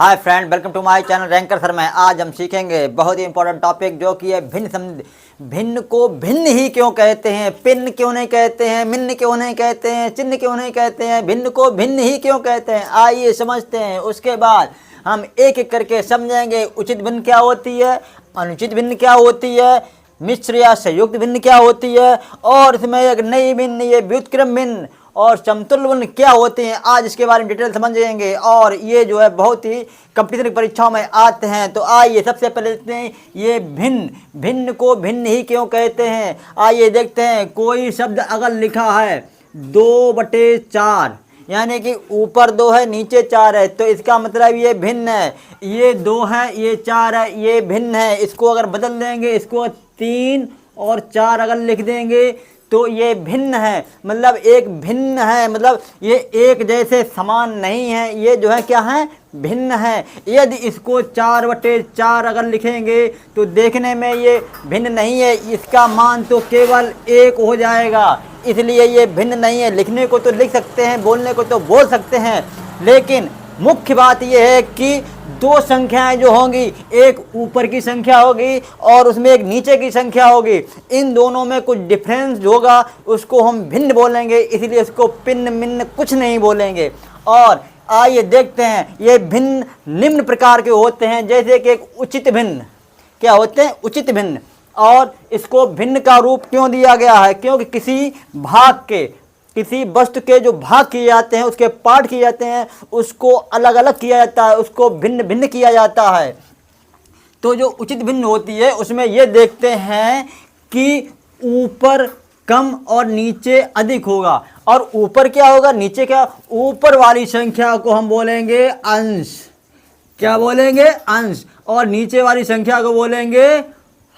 Hi friend, welcome to my channel ranker sir. मैं आज हम सीखेंगे बहुत ही इंपॉर्टेंट टॉपिक जो कि है भिन्न को भिन्न ही क्यों कहते हैं, पिन क्यों नहीं कहते हैं, मिन्न क्यों नहीं कहते हैं, चिन्ह क्यों नहीं कहते हैं, भिन्न को भिन्न ही क्यों कहते हैं। आइए समझते हैं। उसके बाद हम एक एक करके समझेंगे उचित भिन्न क्या होती है, अनुचित भिन्न क्या होती है, मिश्र या संयुक्त भिन्न क्या होती है, और इसमें एक नई भिन्न, ये व्युत्क्रम भिन्न और समतुल्य भिन्न क्या होते हैं। आज इसके बारे में डिटेल समझेंगे और ये जो है बहुत ही कंपटीशन परीक्षाओं में आते हैं। तो आइए सबसे पहले देखते हैं ये भिन्न को भिन्न ही क्यों कहते हैं। आइए देखते हैं। कोई शब्द अगर लिखा है 2/4 यानी कि ऊपर 2 है नीचे 4 है, तो इसका मतलब ये भिन्न है। ये 2 है ये 4 है, ये भिन्न है। इसको अगर बदल देंगे, इसको 3 और 4 अगर लिख देंगे तो ये भिन्न है, मतलब एक भिन्न है, मतलब ये एक जैसे समान नहीं है, ये जो है क्या है, भिन्न है। यदि इसको 4/4 अगर लिखेंगे तो देखने में ये भिन्न नहीं है, इसका मान तो केवल 1 हो जाएगा, इसलिए ये भिन्न नहीं है। लिखने को तो लिख सकते हैं, बोलने को तो बोल सकते हैं, लेकिन मुख्य बात यह है कि 2 संख्याएं जो होंगी, एक ऊपर की संख्या होगी और उसमें एक नीचे की संख्या होगी, इन दोनों में कुछ डिफरेंस होगा, उसको हम भिन्न बोलेंगे, इसलिए इसको पिन्न मिन्न कुछ नहीं बोलेंगे। और आइए देखते हैं ये भिन्न निम्न प्रकार के होते हैं, जैसे कि एक उचित भिन्न। क्या होते हैं? उचित भिन्न। और इसको भिन्न का रूप क्यों दिया गया है? क्योंकि किसी भाग के, किसी वस्तु के जो भाग किए जाते हैं, उसके पार्ट किए जाते हैं, उसको अलग अलग किया जाता है, उसको भिन्न भिन्न किया जाता है। तो जो उचित भिन्न होती है उसमें ये देखते हैं कि ऊपर कम और नीचे अधिक होगा। और ऊपर क्या होगा, नीचे क्या? ऊपर वाली संख्या को हम बोलेंगे अंश। क्या बोलेंगे? अंश। और नीचे वाली संख्या को बोलेंगे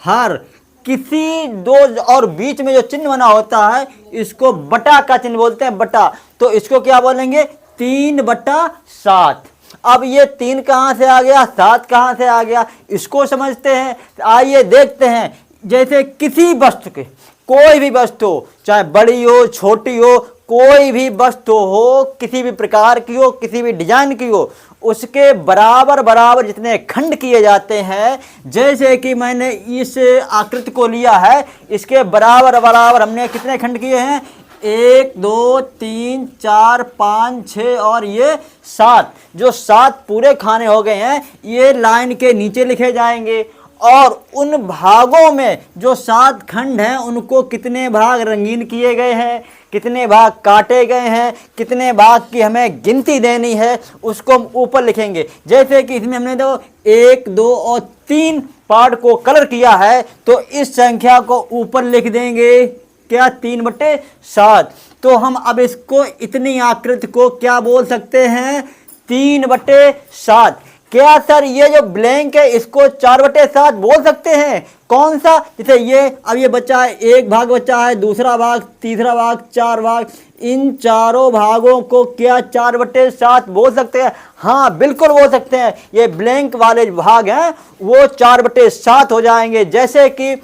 हर। किसी 2 और बीच में जो चिन्ह बना होता है इसको बटा का चिन्ह बोलते हैं, बटा। तो इसको क्या बोलेंगे? 3/7। अब ये 3 कहाँ से आ गया, 7 कहाँ से आ गया, इसको समझते हैं। आइए देखते हैं। जैसे किसी वस्तु के, कोई भी वस्तु हो, चाहे बड़ी हो छोटी हो, कोई भी वस्तु हो, किसी भी प्रकार की हो, किसी भी डिजाइन की हो, उसके बराबर बराबर जितने खंड किए जाते हैं, जैसे कि मैंने इस आकृति को लिया है, इसके बराबर बराबर हमने कितने खंड किए हैं? 1 2 3 4 5 6 और ये 7। जो 7 पूरे खाने हो गए हैं, ये लाइन के नीचे लिखे जाएंगे। और उन भागों में जो 7 खंड हैं, उनको कितने भाग रंगीन किए गए हैं, कितने भाग काटे गए हैं, कितने भाग की हमें गिनती देनी है, उसको हम ऊपर लिखेंगे। जैसे कि इसमें हमने तो 1 2 और 3 पार्ट को कलर किया है, तो इस संख्या को ऊपर लिख देंगे क्या? 3/7। तो हम अब इसको, इतनी आकृति को क्या बोल सकते हैं? 3/7। क्या सर ये जो ब्लैंक है इसको 4/7 बोल सकते हैं? कौन सा? जैसे ये, अब ये बचा है, एक भाग बचा है, दूसरा भाग, तीसरा भाग, 4 भाग, इन चारों भागों को क्या 4/7 बोल सकते हैं? हाँ बिल्कुल बोल सकते हैं। ये ब्लैंक वाले भाग हैं वो 4/7 हो जाएंगे, जैसे कि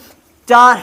4।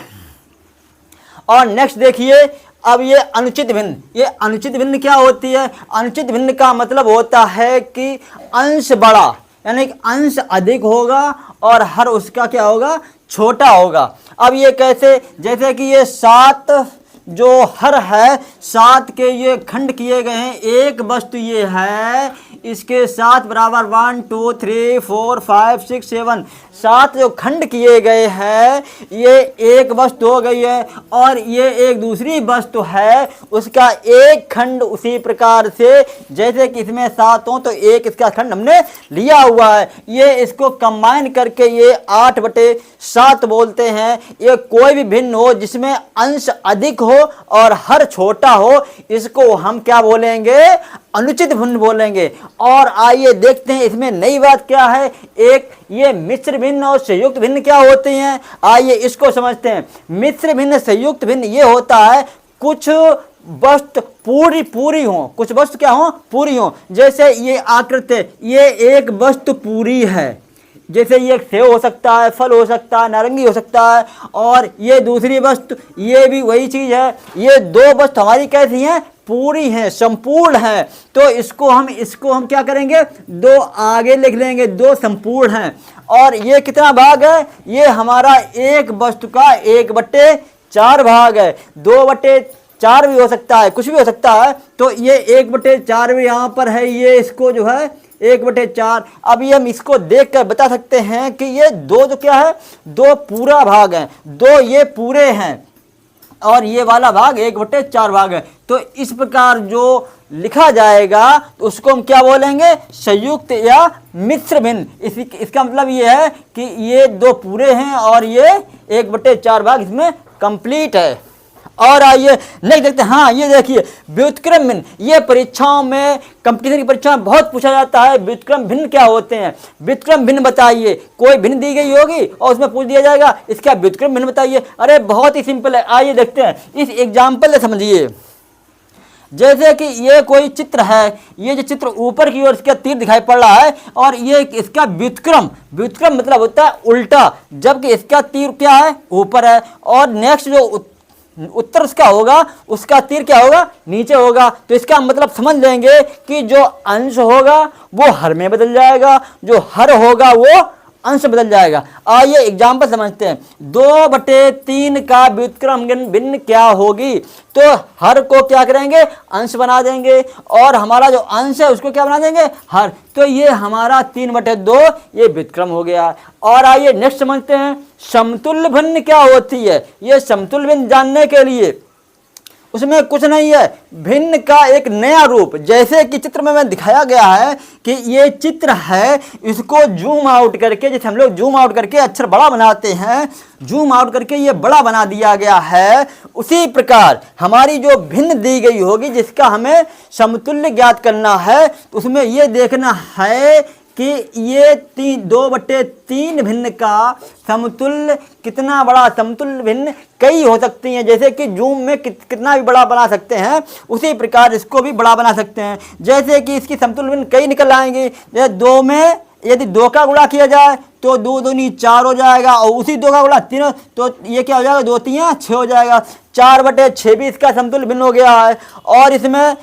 और नेक्स्ट देखिए, अब ये अनुचित भिन्न। ये अनुचित भिन्न क्या होती है? अनुचित भिन्न का मतलब होता है कि अंश बड़ा, यानी कि अंश अधिक होगा और हर उसका क्या होगा? छोटा होगा। अब ये कैसे? जैसे कि ये 7 जो हर है, 7 के ये खंड किए गए हैं। एक वस्तु ये है, इसके 7 बराबर 1 2 3 4 5 6 7 7 जो खंड किए गए हैं, ये एक वस्तु हो गई है। और ये एक दूसरी वस्तु है, उसका एक खंड उसी प्रकार से, जैसे कि इसमें 7 हो तो एक इसका खंड हमने लिया हुआ है। ये इसको कंबाइन करके ये 8/7 बोलते हैं। ये कोई भी भिन्न हो जिसमें अंश अधिक हो और हर छोटा हो, इसको हम क्या बोलेंगे? अनुचित भिन्न बोलेंगे। और आइए देखते हैं इसमें नई बात क्या है। एक ये मिश्र भिन्न और संयुक्त भिन्न क्या होते हैं, आइए इसको समझते हैं। मिश्र भिन्न संयुक्त भिन्न ये होता है, कुछ वस्तु पूरी हो, कुछ वस्तु क्या हो? पूरी हो। जैसे ये आकृति, ये एक वस्तु पूरी है, जैसे ये एक सेव हो सकता है, फल हो सकता है, नारंगी हो सकता है, और ये दूसरी वस्तु ये भी वही चीज़ है। ये दो वस्तु हमारी कैसी हैं, पूरी हैं, संपूर्ण हैं। तो इसको हम क्या करेंगे, दो आगे लिख लेंगे, दो संपूर्ण हैं। और ये कितना भाग है, ये हमारा एक वस्तु का 1/4 भाग है। 2/4 भी हो सकता है, कुछ भी हो सकता है। तो ये 1/4 भी यहाँ पर है, ये इसको जो है 1/4। अभी हम इसको देख कर बता सकते हैं कि ये दो जो क्या है, दो पूरा भाग है, दो ये पूरे हैं और ये वाला भाग 1/4 भाग है। तो इस प्रकार जो लिखा जाएगा तो उसको हम क्या बोलेंगे, संयुक्त या मिश्र भिन्न। इसका मतलब ये है कि ये दो पूरे हैं और ये 1/4 भाग इसमें कंप्लीट है। और आइए नेक्स्ट देखते हैं। हाँ, ये देखिए व्युत्क्रम भिन्न, ये परीक्षाओं में, कंपटीशन की परीक्षा में बहुत पूछा जाता है, व्युत्क्रम भिन्न क्या होते हैं। व्युत्क्रम भिन्न बताइए, कोई भिन्न दी गई होगी और उसमें पूछ दिया जाएगा इसका व्युत्क्रम भिन्न बताइए। अरे बहुत ही सिंपल है, आइए देखते हैं। इस एग्जाम्पल से समझिए, जैसे कि ये कोई चित्र है, ये जो चित्र ऊपर की ओर इसका तीर दिखाई पड़ रहा है और ये इसका व्युत्क्रम मतलब होता है उल्टा, जबकि इसका तीर क्या है, ऊपर है। और नेक्स्ट जो उत्तर उसका होगा, उसका तीर क्या होगा, नीचे होगा। तो इसका मतलब समझ लेंगे कि जो अंश होगा वो हर में बदल जाएगा, जो हर होगा वो अंश बदल जाएगा। आइए एग्जाम्पल समझते हैं। 2/3 का व्युत्क्रम भिन्न क्या होगी। तो हर को क्या करेंगे, अंश बना देंगे, और हमारा जो अंश है उसको क्या बना देंगे, हर। तो ये हमारा 3/2 ये व्युत्क्रम हो गया। और आइए नेक्स्ट समझते हैं, समतुल्य भिन्न क्या होती है। ये समतुल्य भिन्न जानने के लिए उसमें कुछ नहीं है, भिन्न का एक नया रूप। जैसे कि चित्र में दिखाया गया है कि ये चित्र है, इसको जूम आउट करके, जैसे हम लोग जूम आउट करके अक्षर बड़ा बनाते हैं, जूम आउट करके ये बड़ा बना दिया गया है। उसी प्रकार हमारी जो भिन्न दी गई होगी, जिसका हमें समतुल्य ज्ञात करना है, उसमें ये देखना है कि ये 2/3 भिन्न का समतुल्य कितना बड़ा। समतुल्य भिन्न कई हो सकती हैं, जैसे कि जूम में कितना भी बड़ा बना सकते हैं, उसी प्रकार इसको भी बड़ा बना सकते हैं। जैसे कि इसकी समतुल्य भिन्न कई निकल आएंगे। जैसे 2 में यदि 2 का गुणा किया जाए तो 2 दूनी 4 हो जाएगा, और उसी 2 का गुणा 3, तो ये क्या हो जाएगा, 2 3 6 हो जाएगा। 4/6 भी इसका समतुल्य भिन्न हो गया है। और इसमें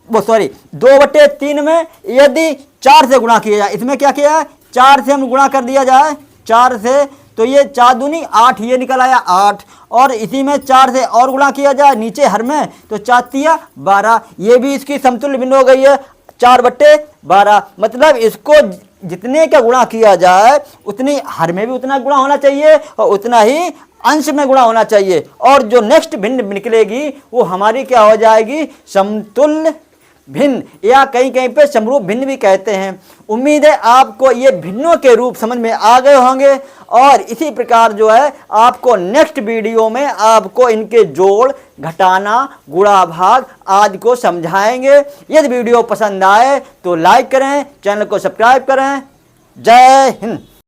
2/3 में यदि 4 से गुणा किया जाए, इसमें क्या किया है, 4 से हम गुणा कर दिया जाए, 4 से, तो ये 4 दूनी 8, ये निकल आया 8। और इसी में 4 से और गुणा किया जाए नीचे हर में, तो 4 तिया 12, ये भी इसकी समतुल्य भिन्न हो गई है, 4/12। मतलब इसको जितने का गुणा किया जाए उतनी हर में भी उतना गुणा होना चाहिए और उतना ही अंश में गुणा होना चाहिए। और जो नेक्स्ट भिन्न निकलेगी वो हमारी क्या हो जाएगी, समतुल्य भिन्न, या कहीं कहीं पे समरूप भिन्न भी कहते हैं। उम्मीद है आपको ये भिन्नों के रूप समझ में आ गए होंगे, और इसी प्रकार जो है आपको नेक्स्ट वीडियो में आपको इनके जोड़, घटाना, गुणा भाग आदि को समझाएंगे। यदि वीडियो पसंद आए तो लाइक करें, चैनल को सब्सक्राइब करें। जय हिंद।